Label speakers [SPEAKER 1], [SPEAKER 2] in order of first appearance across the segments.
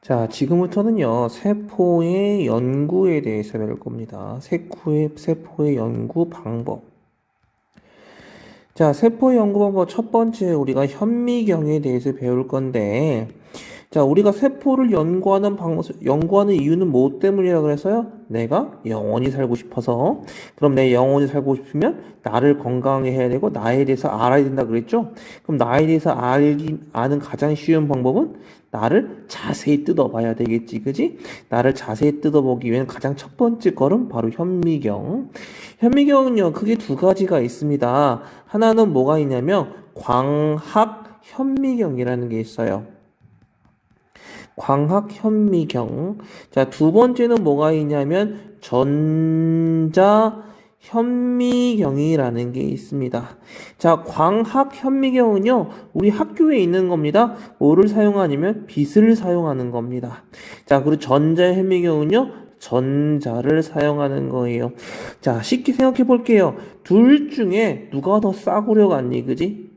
[SPEAKER 1] 자, 지금부터는요, 세포의 연구에 대해서 배울 겁니다. 세포의 연구 방법. 자, 세포의 연구 방법 첫 번째 우리가 현미경에 대해서 배울 건데, 자, 우리가 세포를 연구하는 이유는 뭐 때문이라 그래서요? 내가 영원히 살고 싶어서. 그럼 내 영원히 살고 싶으면 나를 건강하게 해야 되고, 나에 대해서 알아야 된다 그랬죠? 그럼 나에 대해서 아는 가장 쉬운 방법은 나를 자세히 뜯어봐야 되겠지, 그지? 나를 자세히 뜯어보기 위해는 가장 첫 번째 걸음, 바로 현미경. 현미경은요, 크게 두 가지가 있습니다. 하나는 뭐가 있냐면, 광학 현미경이라는 게 있어요. 광학 현미경. 자, 두 번째는 뭐가 있냐면 전자 현미경이라는 게 있습니다. 자, 광학 현미경은요, 우리 학교에 있는 겁니다. 뭐를 사용하냐면 빛을 사용하는 겁니다. 자, 그리고 전자 현미경은요, 전자를 사용하는 거예요. 자, 쉽게 생각해 볼게요. 둘 중에 누가 더 싸구려 같니, 그지?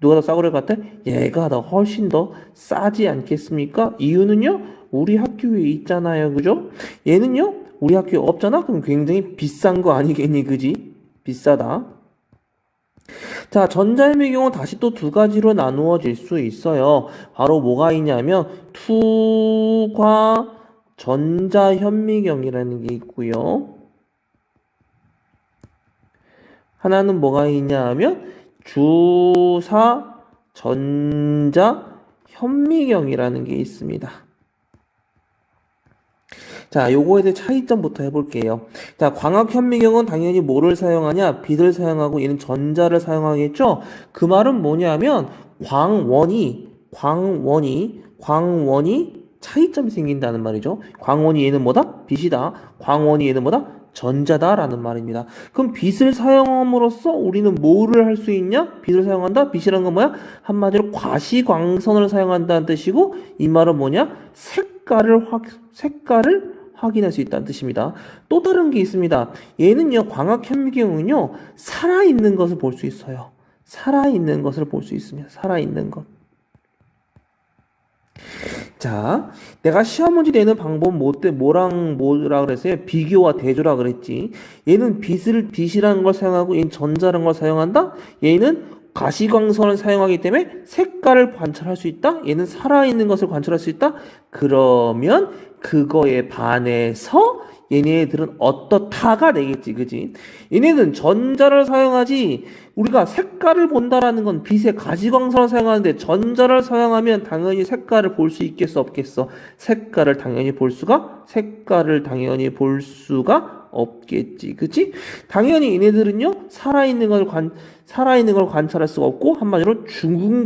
[SPEAKER 1] 누가 더 싸구려 같아? 얘가 더 훨씬 더 싸지 않겠습니까? 이유는요, 우리 학교에 있잖아요, 그죠? 얘는요, 우리 학교에 없잖아? 그럼 굉장히 비싼 거 아니겠니, 그지? 비싸다. 자, 전자현미경은 다시 또 두 가지로 나누어질 수 있어요. 바로 뭐가 있냐면, 투과 전자현미경이라는 게 있고요. 하나는 뭐가 있냐 하면, 주사 전자 현미경이라는 게 있습니다. 자, 요거에 대해 차이점부터 해볼게요. 자, 광학 현미경은 당연히 뭐를 사용하냐? 빛을 사용하고 얘는 전자를 사용하겠죠? 그 말은 뭐냐면 광원이 차이점이 생긴다는 말이죠. 광원이 얘는 뭐다? 빛이다. 광원이 얘는 뭐다? 전자다라는 말입니다. 그럼 빛을 사용함으로써 우리는 뭐를 할 수 있냐? 빛을 사용한다? 빛이라는 건 뭐야? 한마디로 과시광선을 사용한다는 뜻이고, 이 말은 뭐냐? 색깔을 확인할 수 있다는 뜻입니다. 또 다른 게 있습니다. 얘는요, 광학 현미경은요, 살아있는 것을 볼 수 있어요. 살아있는 것을 볼 수 있습니다. 살아있는 것. 자, 내가 시험 문제 내는 방법 뭐라 그랬어요? 비교와 대조라 그랬지. 얘는 빛이라는 걸 사용하고 얘는 전자라는 걸 사용한다. 얘는 가시광선을 사용하기 때문에 색깔을 관찰할 수 있다. 얘는 살아있는 것을 관찰할 수 있다. 그러면 그거에 반해서 얘네들은 어떻다가 되겠지, 그지? 얘네는 전자를 사용하지, 우리가 색깔을 본다라는 건 빛의 가시광선을 사용하는데, 전자를 사용하면 당연히 색깔을 볼 수 있겠어, 없겠어? 색깔을 당연히 볼 수가 없겠지, 그치? 당연히 얘네들은요, 살아있는 걸 관찰할 수가 없고, 한마디로 죽은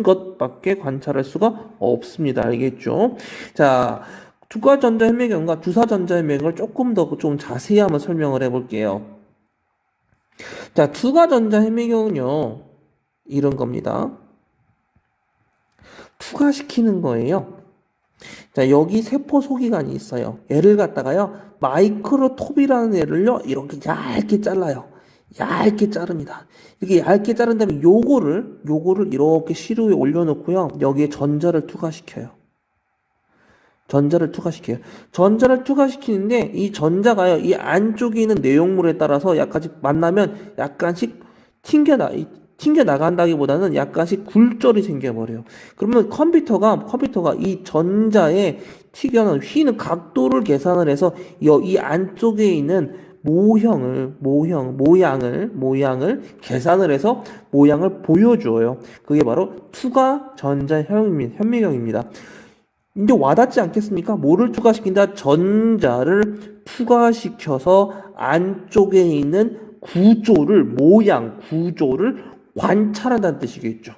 [SPEAKER 1] 것밖에 관찰할 수가 없습니다. 알겠죠? 자, 투과전자현미경과 주사전자현미경을 조금 더 좀 자세히 한번 설명을 해볼게요. 자, 투과전자현미경은요, 이런 겁니다. 투과시키는 거예요. 자, 여기 세포 소기관이 있어요. 얘를 갖다가요, 마이크로톱이라는 애를요, 이렇게 얇게 잘라요. 얇게 자릅니다. 이렇게 얇게 자른 다음에 요거를 이렇게 시루에 올려놓고요, 여기에 전자를 투과시켜요. 전자를 투과시키는데 이 전자가요, 이 안쪽에 있는 내용물에 따라서 약간씩 튕겨나간다기보다는 약간씩 굴절이 생겨버려요. 그러면 컴퓨터가 이 전자에 휘는 각도를 계산을 해서 이 안쪽에 있는 모양을 계산을 해서 모양을 보여줘요. 그게 바로 투과 전자 현미경입니다. 이제 와닿지 않겠습니까? 뭐를 투과시킨다? 전자를 투과시켜서 안쪽에 있는 구조를 관찰한다는 뜻이겠죠.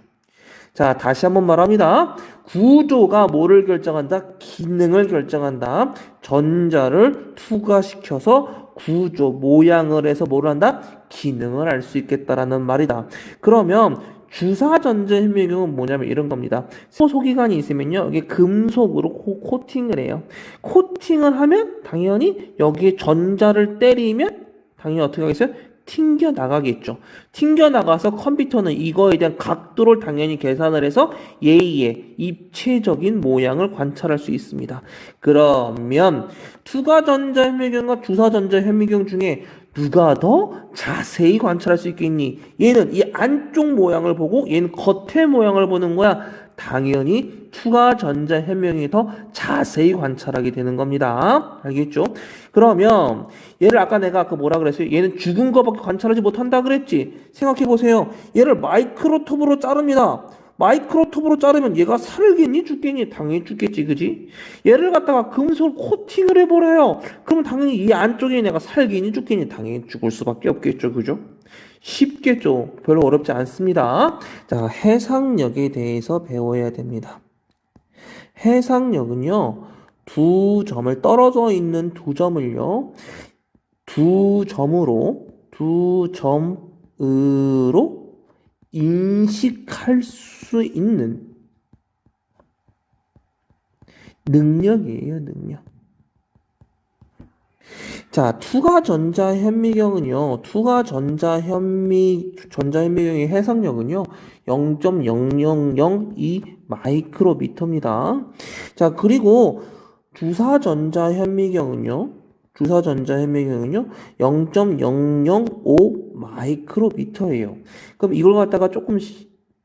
[SPEAKER 1] 자, 다시 한번 말합니다. 구조가 뭐를 결정한다? 기능을 결정한다. 전자를 투과시켜서 모양을 해서 뭐를 한다? 기능을 알 수 있겠다라는 말이다. 그러면 주사전자현미경은 뭐냐면 이런 겁니다. 소기관이 있으면요, 여기 금속으로 코팅을 해요. 코팅을 하면 당연히 여기에 전자를 때리면 당연히 어떻게 하겠어요? 튕겨 나가겠죠. 튕겨 나가서 컴퓨터는 이거에 대한 각도를 당연히 계산을 해서 얘의 입체적인 모양을 관찰할 수 있습니다. 그러면 투과전자 현미경과 주사전자 현미경 중에 누가 더 자세히 관찰할 수 있겠니? 얘는 이 안쪽 모양을 보고 얘는 겉의 모양을 보는 거야. 당연히 투과전자 현미경이 더 자세히 관찰하게 되는 겁니다. 알겠죠? 그러면 얘를 아까 내가 뭐라 그랬어요? 얘는 죽은 거밖에 관찰하지 못한다 그랬지? 생각해 보세요. 얘를 마이크로톱으로 자릅니다. 마이크로톱으로 자르면 얘가 살겠니? 죽겠니? 당연히 죽겠지, 그지? 얘를 갖다가 금속 코팅을 해버려요. 그럼 당연히 이 안쪽에 내가 살겠니? 죽겠니? 당연히 죽을 수밖에 없겠죠, 그죠? 쉽겠죠? 별로 어렵지 않습니다. 자, 해상력에 대해서 배워야 됩니다. 해상력은요, 두 점을 떨어져 있는 두 점을요, 두 점으로 인식할 수 있는 능력이에요, 능력. 자, 투과전자 현미경은요, 전자 현미경의 해상력은요, 0.0002 마이크로미터입니다. 자, 그리고 주사전자 현미경은요, 0.005 마이크로미터예요. 그럼 이걸 갖다가 조금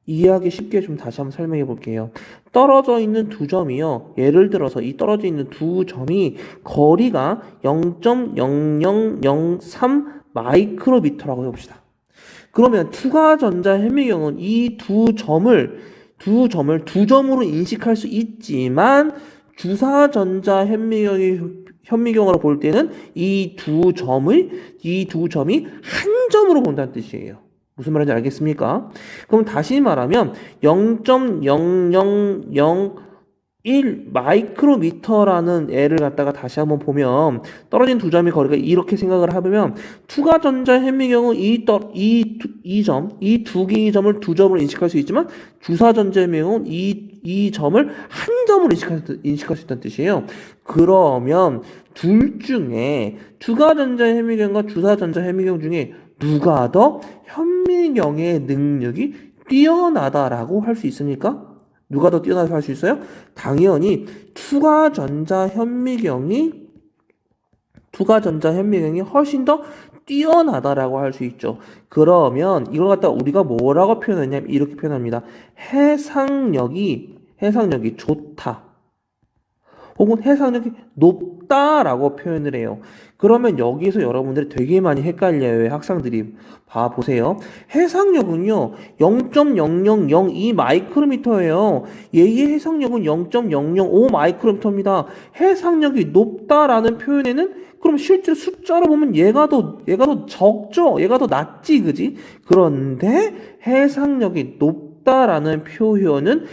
[SPEAKER 1] 이해하기 쉽게 좀 다시 한번 설명해 볼게요. 떨어져 있는 두 점이요. 예를 들어서 이 떨어져 있는 두 점이 거리가 0.0003 마이크로미터라고 해봅시다. 그러면 투과전자 현미경은 이 두 점으로 인식할 수 있지만 주사전자 현미경으로 볼 때는 이 두 점이 한 점으로 본다는 뜻이에요. 무슨 말인지 알겠습니까? 그럼 다시 말하면 0.0001 마이크로미터라는 애를 갖다가 다시 한번 보면 떨어진 두 점의 거리가 이렇게 생각을 해보면 투과전자 현미경은 이 두 개의 점을 두 점으로 인식할 수 있지만 주사전자 현미경은 이 점을 한 점으로 인식할 수 있다는 뜻이에요. 그러면 둘 중에 투과전자 현미경과 주사전자 현미경 중에 누가 더 현미경의 능력이 뛰어나다라고 할 수 있습니까? 누가 더 뛰어나다고 할 수 있어요? 당연히 투과전자 현미경이 훨씬 더 뛰어나다라고 할 수 있죠. 그러면 이걸 갖다 우리가 뭐라고 표현하냐면 이렇게 표현합니다. 해상력이 좋다. 혹은 해상력이 높다라고 표현을 해요. 그러면 여기서 여러분들이 되게 많이 헷갈려요. 학생들이. 봐보세요. 해상력은요, 0.0002 마이크로미터예요. 얘의 해상력은 0.005 마이크로미터입니다. 해상력이 높다라는 표현에는 그럼 실제로 숫자로 보면 얘가 더 적죠? 얘가 더 낮지, 그지? 그런데 해상력이 높다라는 표현은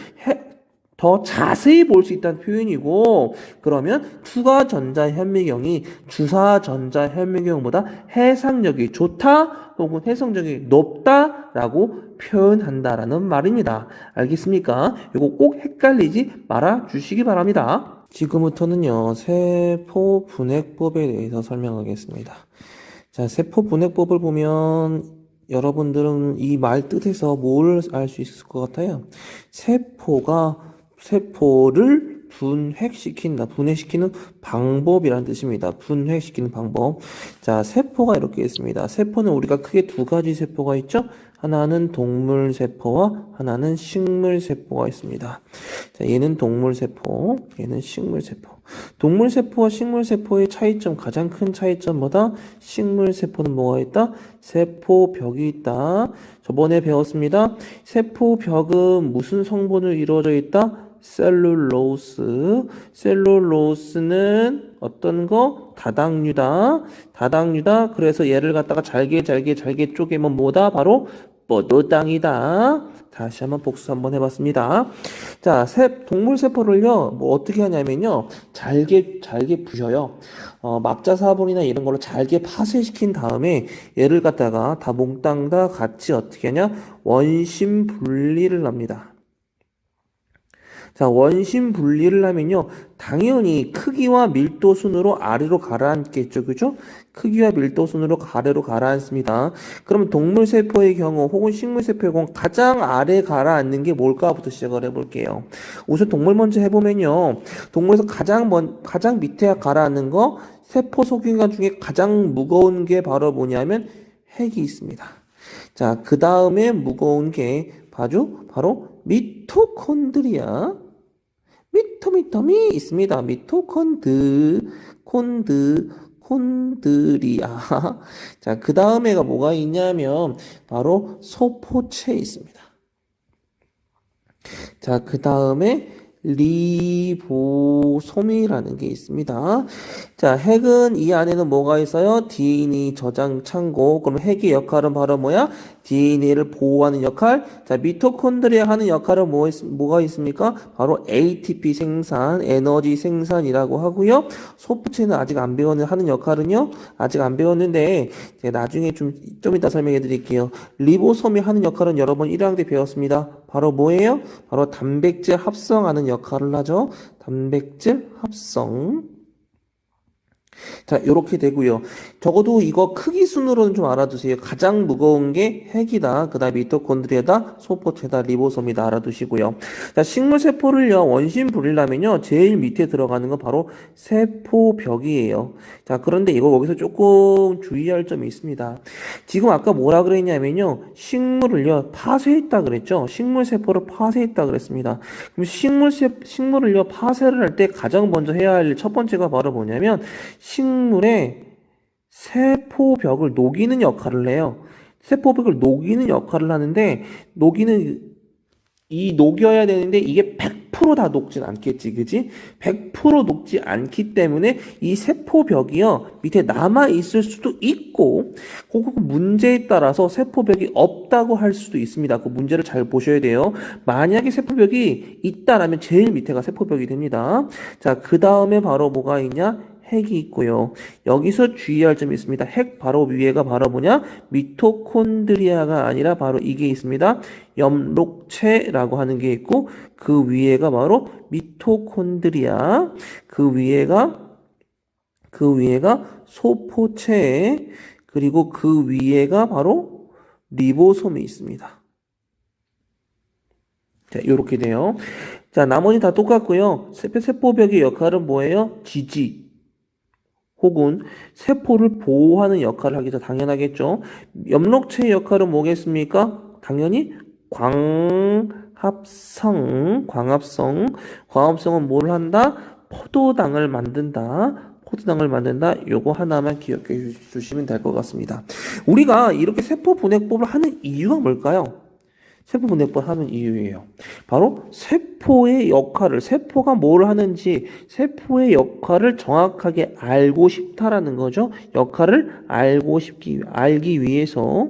[SPEAKER 1] 더 자세히 볼 수 있다는 표현이고, 그러면 투과전자 현미경이 주사전자 현미경보다 해상력이 좋다 혹은 해상력이 높다라고 표현한다라는 말입니다. 알겠습니까? 이거 꼭 헷갈리지 말아 주시기 바랍니다. 지금부터는요, 세포 분해법에 대해서 설명하겠습니다. 자, 세포 분해법을 보면 여러분들은 이 말 뜻에서 뭘 알 수 있을 것 같아요? 세포를 분해시키는 방법이라는 뜻입니다. 분해시키는 방법. 자, 세포가 이렇게 있습니다. 세포는 우리가 크게 두 가지 세포가 있죠? 하나는 동물세포와 하나는 식물세포가 있습니다. 자, 얘는 동물세포, 얘는 식물세포. 동물세포와 식물세포의 차이점, 가장 큰 차이점 뭐다? 식물세포는 뭐가 있다? 세포벽이 있다. 저번에 배웠습니다. 세포벽은 무슨 성분으로 이루어져 있다? 셀룰로스. 셀룰로스는 어떤 거? 다당류다. 그래서 얘를 갖다가 잘게 쪼개면 뭐다? 바로 뽀도당이다. 다시 한번 복수 한번 해봤습니다. 자, 동물세포를요, 뭐 어떻게 하냐면요, 잘게 부셔요. 막자사본이나 이런 걸로 잘게 파쇄시킨 다음에 얘를 갖다가 다 몽땅 다 같이 어떻게 하냐? 원심 분리를 합니다. 자, 원심 분리를 하면요, 당연히 크기와 밀도 순으로 아래로 가라앉겠죠. 그죠? 크기와 밀도 순으로 아래로 가라앉습니다. 그럼 동물 세포의 경우 혹은 식물 세포의 경우 가장 아래 가라앉는 게 뭘까부터 시작을 해볼게요. 우선 동물 먼저 해보면요. 동물에서 가장 밑에 가라앉는 거 세포 속인간 중에 가장 무거운 게 바로 뭐냐면 핵이 있습니다. 자, 그 다음에 무거운 게 바로 미토콘드리아. 미토미 있습니다. 콘드리아. 자, 그 다음에가 뭐가 있냐면 바로 소포체 있습니다. 자, 그 다음에 리보솜이라는 게 있습니다. 자, 핵은 이 안에는 뭐가 있어요? DNA 저장 창고. 그럼 핵의 역할은 바로 뭐야? DNA를 보호하는 역할. 자, 미토콘드리아 하는 역할은 뭐가 있습니까? 바로 ATP 생산, 에너지 생산이라고 하고요. 소프체는 아직 안 배우는 하는 역할은요. 아직 안 배웠는데 제가 나중에 좀 이따 설명해 드릴게요. 리보솜이 하는 역할은 여러분 1학년 때 배웠습니다. 바로 뭐예요? 바로 단백질 합성하는 역할을 하죠. 단백질 합성. 자, 요렇게 되고요. 적어도 이거 크기 순으로는 좀 알아두세요. 가장 무거운 게 핵이다. 그 다음에 미토콘드리아다, 소포체다, 리보솜이다 알아두시고요. 자, 식물 세포를요, 원심 부리려면요, 제일 밑에 들어가는 건 바로 세포벽이에요. 자, 그런데 이거 여기서 조금 주의할 점이 있습니다. 지금 아까 뭐라 그랬냐면요, 식물을요, 파쇄했다 그랬죠? 식물 세포를 파쇄했다 그랬습니다. 그럼 식물을요, 파쇄를 할 때 가장 먼저 해야 할 첫 번째가 바로 뭐냐면, 식물의 세포벽을 녹이는 역할을 해요. 세포벽을 녹이는 역할을 하는데, 녹여야 되는데, 이게 100% 다 녹진 않겠지, 그지? 100% 녹지 않기 때문에 이 세포벽이요, 밑에 남아있을 수도 있고, 그 문제에 따라서 세포벽이 없다고 할 수도 있습니다. 그 문제를 잘 보셔야 돼요. 만약에 세포벽이 있다라면 제일 밑에가 세포벽이 됩니다. 자, 그 다음에 바로 뭐가 있냐? 핵이 있고요. 여기서 주의할 점이 있습니다. 핵 바로 위에가 바로 뭐냐? 미토콘드리아가 아니라 바로 이게 있습니다. 엽록체라고 하는 게 있고 그 위에가 바로 미토콘드리아. 그 위에가 소포체 그리고 그 위에가 바로 리보솜이 있습니다. 자, 요렇게 돼요. 자, 나머지 다 똑같고요. 세포벽의 역할은 뭐예요? 지지. 혹은 세포를 보호하는 역할을 하기도 당연하겠죠. 엽록체의 역할은 뭐겠습니까? 당연히 광합성은 뭘 한다? 포도당을 만든다. 요거 하나만 기억해 주시면 될 것 같습니다. 우리가 이렇게 세포 분해법을 하는 이유가 뭘까요? 세포 분해법 하는 이유예요. 바로 세포의 역할을, 세포가 뭘 하는지, 세포의 역할을 정확하게 알고 싶다라는 거죠. 역할을 알기 위해서.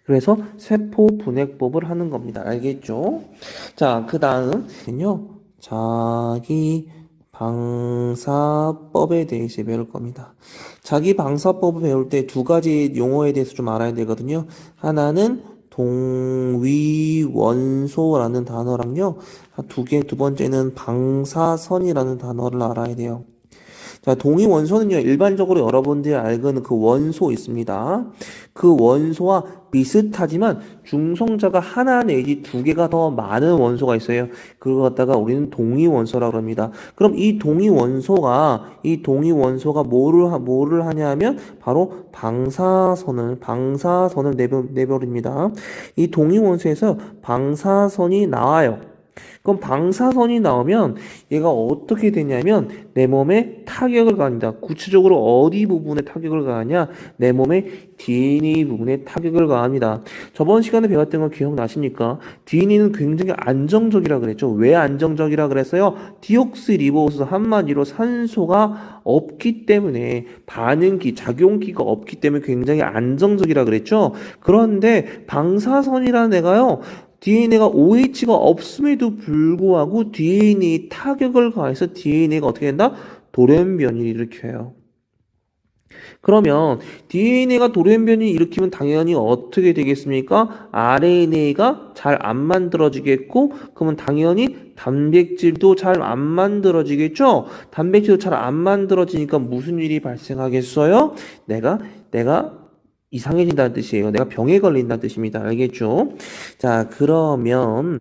[SPEAKER 1] 그래서 세포 분해법을 하는 겁니다. 알겠죠? 자, 그 다음은요, 자기 방사법에 대해서 배울 겁니다. 자기 방사법을 배울 때 두 가지 용어에 대해서 좀 알아야 되거든요. 하나는 동위원소라는 단어랑요. 두 번째는 방사선이라는 단어를 알아야 돼요. 자, 동위원소는요, 일반적으로 여러분들이 알고는 그 원소 있습니다. 그 원소와 비슷하지만 중성자가 하나 내지 두 개가 더 많은 원소가 있어요. 그걸 갖다가 우리는 동위원소라고 합니다. 그럼 이 동위원소가 뭐를 하냐 하면 바로 방사선을 내버립니다. 이 동위원소에서 방사선이 나와요. 그럼 방사선이 나오면 얘가 어떻게 되냐면 내 몸에 타격을 가합니다. 구체적으로 어디 부분에 타격을 가하냐? 내 몸의 DNA 부분에 타격을 가합니다. 저번 시간에 배웠던 거 기억나십니까? DNA는 굉장히 안정적이라 그랬죠. 왜 안정적이라 그랬어요? 디옥스리보스 한마디로 산소가 없기 때문에 작용기가 없기 때문에 굉장히 안정적이라 그랬죠. 그런데 방사선이라는 애가요. DNA가 OH가 없음에도 불구하고 DNA 타격을 가해서 DNA가 어떻게 된다? 돌연변이를 일으켜요. 그러면 DNA가 돌연변이 일으키면 당연히 어떻게 되겠습니까? RNA가 잘 안 만들어지겠고, 그러면 당연히 단백질도 잘 안 만들어지겠죠? 단백질도 잘 안 만들어지니까 무슨 일이 발생하겠어요? 내가 이상해진다는 뜻이에요. 내가 병에 걸린다는 뜻입니다. 알겠죠? 자, 그러면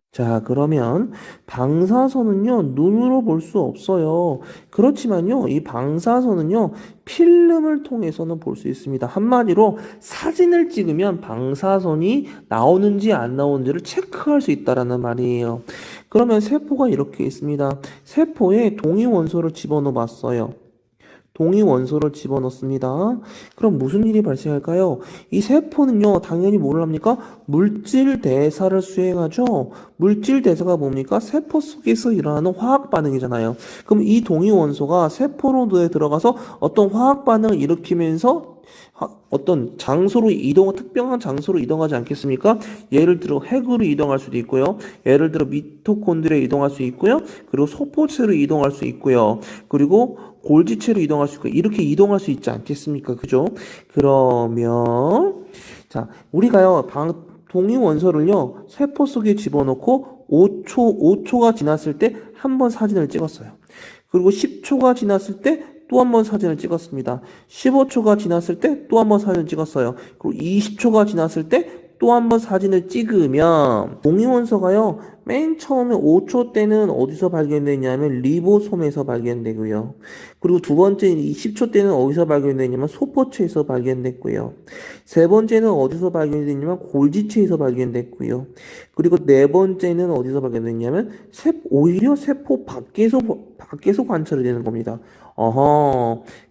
[SPEAKER 1] 방사선은요, 눈으로 볼 수 없어요. 그렇지만요, 이 방사선은요, 필름을 통해서는 볼 수 있습니다. 한마디로 사진을 찍으면 방사선이 나오는지 안 나오는지를 체크할 수 있다라는 말이에요. 그러면 세포가 이렇게 있습니다. 세포에 동위원소를 집어넣어 봤어요. 동위원소를 집어넣습니다. 그럼 무슨 일이 발생할까요? 이 세포는요, 당연히 뭘 합니까? 물질 대사를 수행하죠. 물질 대사가 뭡니까? 세포 속에서 일어나는 화학 반응이잖아요. 그럼 이 동위원소가 세포로 들어가서 어떤 화학 반응을 일으키면서 어떤 장소로 특별한 장소로 이동하지 않겠습니까? 예를 들어 핵으로 이동할 수도 있고요. 예를 들어 미토콘드리아로 이동할 수 있고요. 그리고 소포체로 이동할 수 있고요. 그리고 골지체로 이동할 수 있고 이렇게 이동할 수 있지 않겠습니까? 그죠? 그러면 자, 우리가요. 동위원소를요. 세포 속에 집어넣고 5초가 지났을 때 한 번 사진을 찍었어요. 그리고 10초가 지났을 때 또 한 번 사진을 찍었습니다. 15초가 지났을 때 또 한 번 사진을 찍었어요. 그리고 20초가 지났을 때 또 한 번 사진을 찍으면 동위원소가요. 맨 처음에 5초 때는 어디서 발견되냐면 리보솜에서 발견되고요. 그리고 두 번째 10초 때는 어디서 발견되냐면 소포체에서 발견됐고요. 세 번째는 어디서 발견됐냐면 골지체에서 발견됐고요. 그리고 네 번째는 어디서 발견됐냐면 오히려 세포 밖에서 관찰이 되는 겁니다.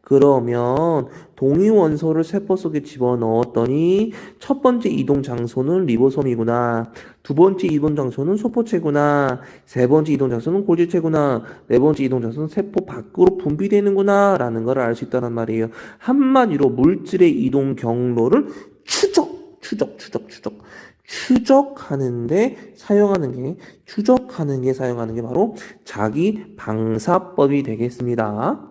[SPEAKER 1] 그러면 동위원소를 세포 속에 집어넣었더니 첫 번째 이동 장소는 리보솜이구나. 두 번째 이동 장소는 소포체구나. 세 번째 이동 장소는 골지체구나. 네 번째 이동 장소는 세포 밖으로 분비되는구나. 라는 걸 알 수 있다는 말이에요. 한마디로 물질의 이동 경로를 추적하는 게 사용하는 게 바로 자기 방사법이 되겠습니다.